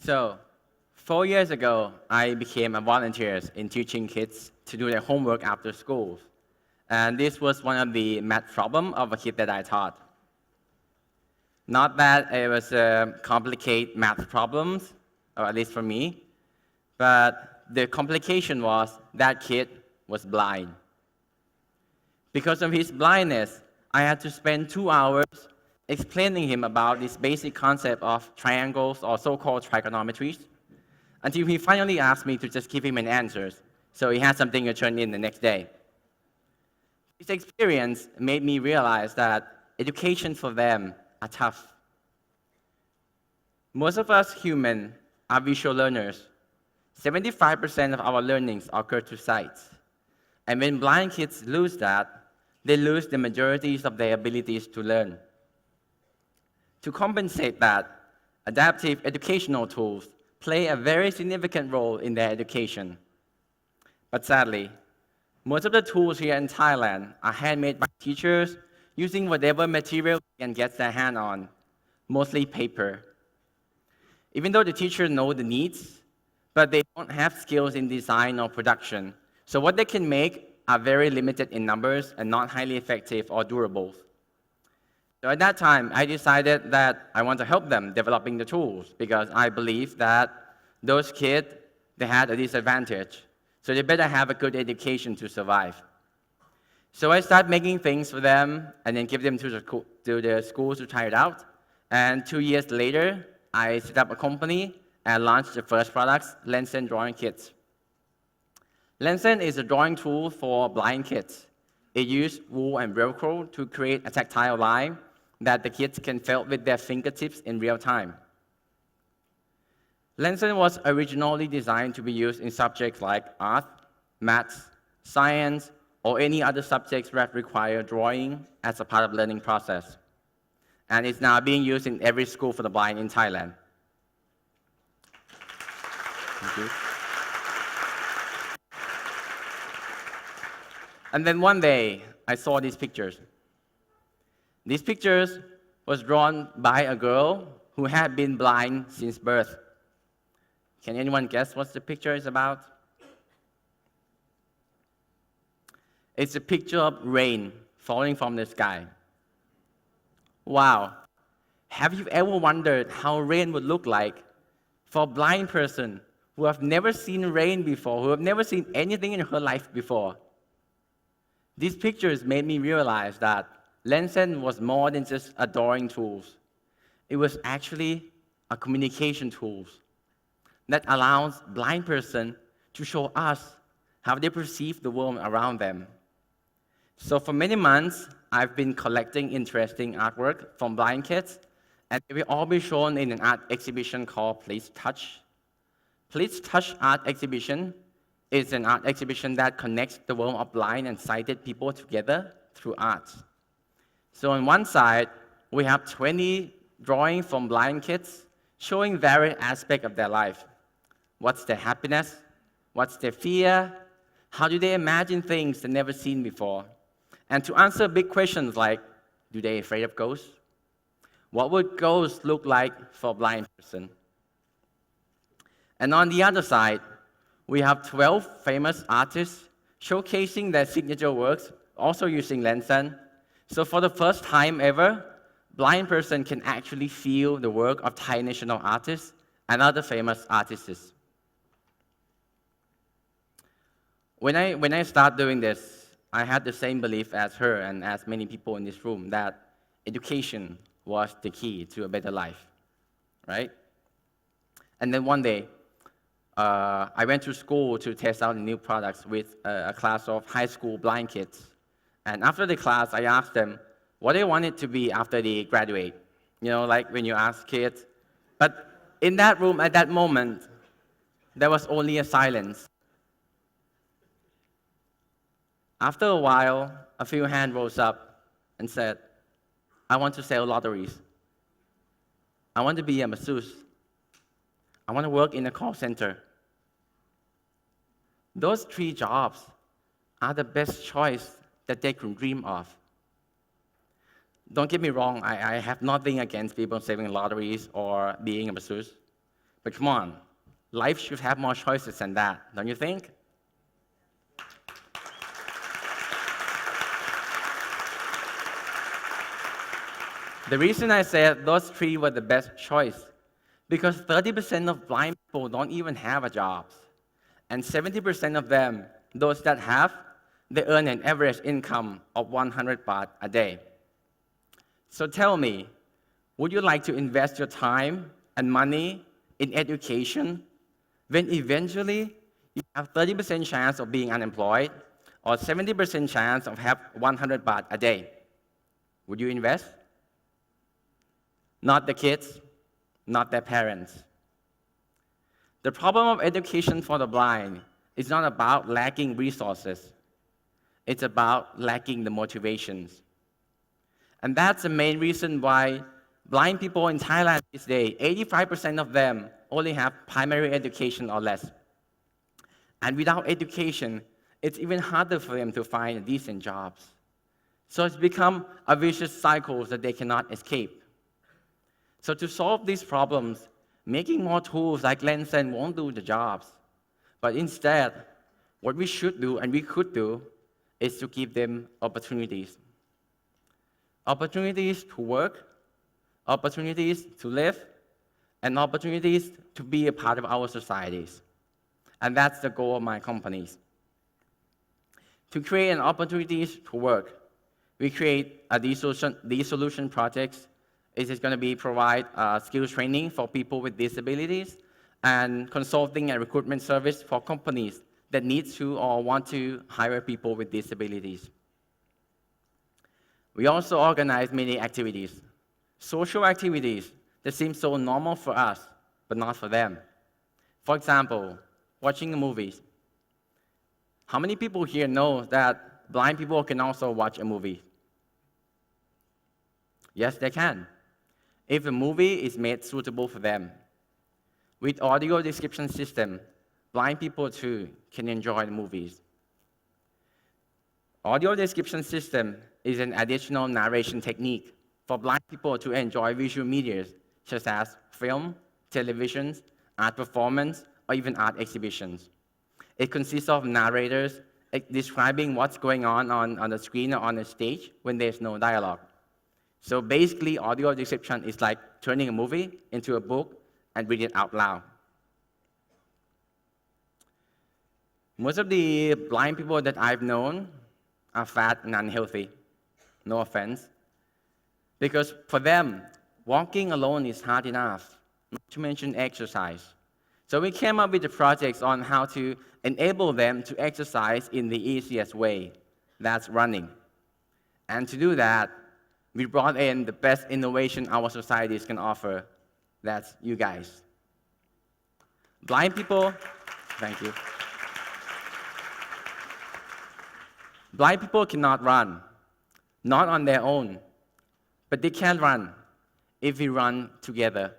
So, 4 years ago, I became a volunteer in teaching kids to do their homework after school. And this was one of the math problems of a kid that I taught. Not that it was complicated math problems, or at least for me, but the complication was that kid was blind. Because of his blindness, I had to spend 2 hours explaining him about this basic concept of triangles or so-called trigonometries, until he finally asked me to just give him an answer, so he had something to turn in the next day. This experience made me realize that education for them are tough. Most of us humans are visual learners. 75% of our learnings occur through sight. And when blind kids lose that, they lose the majority of their abilities to learn. To compensate that, adaptive educational tools play a very significant role in their education. But sadly, most of the tools here in Thailand are handmade by teachers using whatever material they can get their hand on, mostly paper. Even though the teachers know the needs, but they don't have skills in design or production. So what they can make are very limited in numbers and not highly effective or durable. So at that time, I decided that I want to help them developing the tools because I believe that those kids, they had a disadvantage. So they better have a good education to survive. So I started making things for them and then give them to the schools to try it out. And 2 years later, I set up a company and launched the first products, Lensen Drawing Kits. Lensen is a drawing tool for blind kids. It uses wool and Velcro to create a tactile line that the kids can feel with their fingertips in real time. Lensen was originally designed to be used in subjects like art, maths, science, or any other subjects that require drawing as a part of the learning process. And it's now being used in every school for the blind in Thailand. Thank you. And then one day, I saw these pictures. These pictures was drawn by a girl who had been blind since birth. Can anyone guess what the picture is about? It's a picture of rain falling from the sky. Wow. Have you ever wondered how rain would look like for a blind person who have never seen rain before, who have never seen anything in her life before? These pictures made me realize that Lensen was more than just a drawing tool. It was actually a communication tool that allows blind person to show us how they perceive the world around them. So for many months, I've been collecting interesting artwork from blind kids, and they will all be shown in an art exhibition called Please Touch. Please Touch Art Exhibition is an art exhibition that connects the world of blind and sighted people together through art. So on one side, we have 20 drawings from blind kids showing various aspects of their life. What's their happiness? What's their fear? How do they imagine things they've never seen before? And to answer big questions like, do they afraid of ghosts? What would ghosts look like for a blind person? And on the other side, we have 12 famous artists showcasing their signature works, also using Lensen. So for the first time ever, blind person can actually feel the work of Thai national artists and other famous artists. When I started doing this, I had the same belief as her and as many people in this room that education was the key to a better life, right? And then one day, I went to school to test out the new products with a class of high school blind kids. And after the class, I asked them what they wanted to be after they graduate. You know, like when you ask kids. But in that room, at that moment, there was only a silence. After a while, a few hands rose up and said, I want to sell lotteries. I want to be a masseuse. I want to work in a call center. Those 3 jobs are the best choice that they could dream of. Don't get me wrong, I have nothing against people saving lotteries or being a masseuse. But come on, life should have more choices than that, don't you think? The reason I said those three were the best choice, because 30% of blind people don't even have a job. And 70% of them, those that have, they earn an average income of 100 baht a day. So tell me, would you like to invest your time and money in education when eventually you have 30% chance of being unemployed or 70% chance of have 100 baht a day? Would you invest? Not the kids, not their parents. The problem of education for the blind is not about lacking resources. It's about lacking the motivations. And that's the main reason why blind people in Thailand these days, 85% of them only have primary education or less. And without education, it's even harder for them to find decent jobs. So it's become a vicious cycle that they cannot escape. So to solve these problems, making more tools like Lensen won't do the jobs. But instead, what we should do and we could do is to give them opportunities. Opportunities to work, opportunities to live, and opportunities to be a part of our societies. And that's the goal of my companies. To create an opportunities to work, we create these solution projects. It is going to be provide skills training for people with disabilities and consulting and recruitment service for companies that need to or want to hire people with disabilities. We also organize many activities, social activities that seem so normal for us, but not for them. For example, watching movies. How many people here know that blind people can also watch a movie? Yes, they can, if a movie is made suitable for them. With audio description system, blind people too can enjoy the movies. Audio description system is an additional narration technique for blind people to enjoy visual media such as film, television, art performance, or even art exhibitions. It consists of narrators describing what's going on the screen or on the stage when there's no dialogue. So basically, audio description is like turning a movie into a book and reading it out loud. Most of the blind people that I've known are fat and unhealthy. No offense. Because for them, walking alone is hard enough, not to mention exercise. So we came up with the projects on how to enable them to exercise in the easiest way. That's running. And to do that, we brought in the best innovation our societies can offer. That's you guys. Blind people, thank you. Blind people cannot run, not on their own, but they can run if we run together.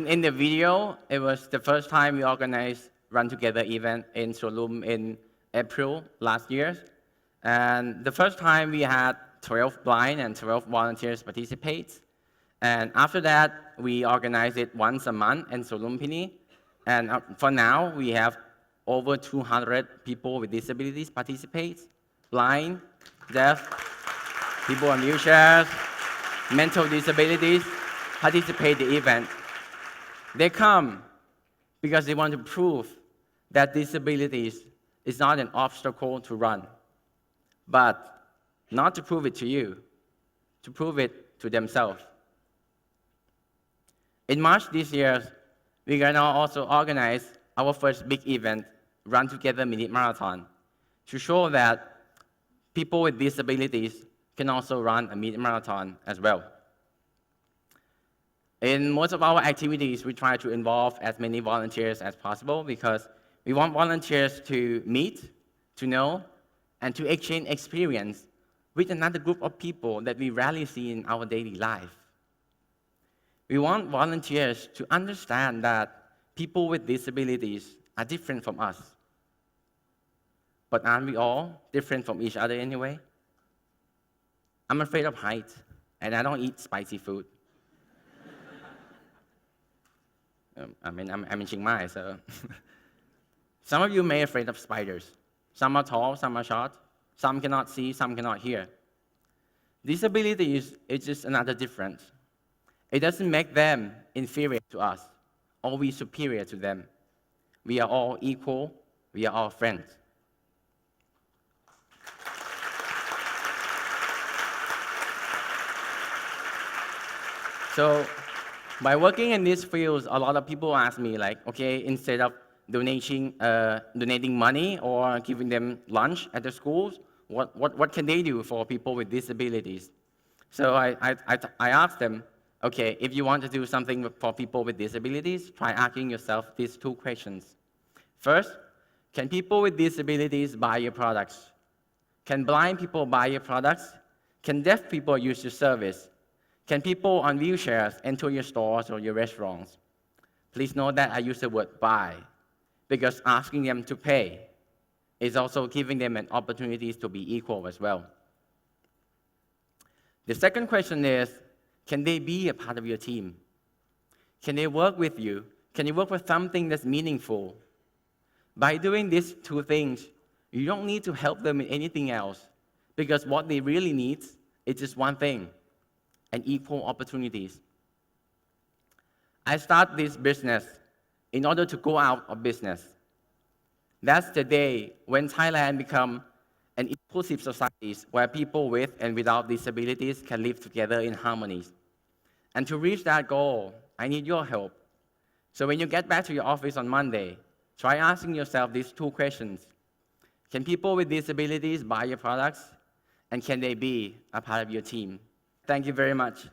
in the video, it was the first time we organized Run Together event in Solum in April last year. And the first time we had 12 blind and 12 volunteers participate. And after that, we organize it once a month in Solumpini. And for now, we have over 200 people with disabilities participate, blind, deaf, people on wheelchairs, mental disabilities, participate in the event. They come because they want to prove that disabilities is not an obstacle to run, but not to prove it to you, to prove it to themselves. In March this year, we're going to also organize our first big event, Run Together Mini Marathon, to show that people with disabilities can also run a mini marathon as well. In most of our activities, we try to involve as many volunteers as possible because we want volunteers to meet, to know, and to exchange experience with another group of people that we rarely see in our daily life. We want volunteers to understand that people with disabilities are different from us. But aren't we all different from each other anyway? I'm afraid of heights, and I don't eat spicy food. I'm in Chiang Mai, so. Some of you may be afraid of spiders. Some are tall, some are short. Some cannot see, some cannot hear. Disability is just another difference. It doesn't make them inferior to us, or we superior to them. We are all equal, we are all friends. So, by working in these fields, a lot of people ask me, like, okay, instead of donating money or giving them lunch at the schools, what can they do for people with disabilities? So I asked them, okay, if you want to do something for people with disabilities, try asking yourself these two questions. First, can people with disabilities buy your products? Can blind people buy your products? Can deaf people use your service? Can people on wheelchairs enter your stores or your restaurants? Please note that I use the word buy, because asking them to pay is also giving them an opportunity to be equal as well. The second question is, can they be a part of your team? Can they work with you? Can you work with something that's meaningful? By doing these two things, you don't need to help them in anything else, because what they really need is just one thing, and equal opportunities. I started this business in order to go out of business. That's the day when Thailand becomes an inclusive society where people with and without disabilities can live together in harmony. And to reach that goal, I need your help. So when you get back to your office on Monday, try asking yourself these two questions. Can people with disabilities buy your products? And can they be a part of your team? Thank you very much.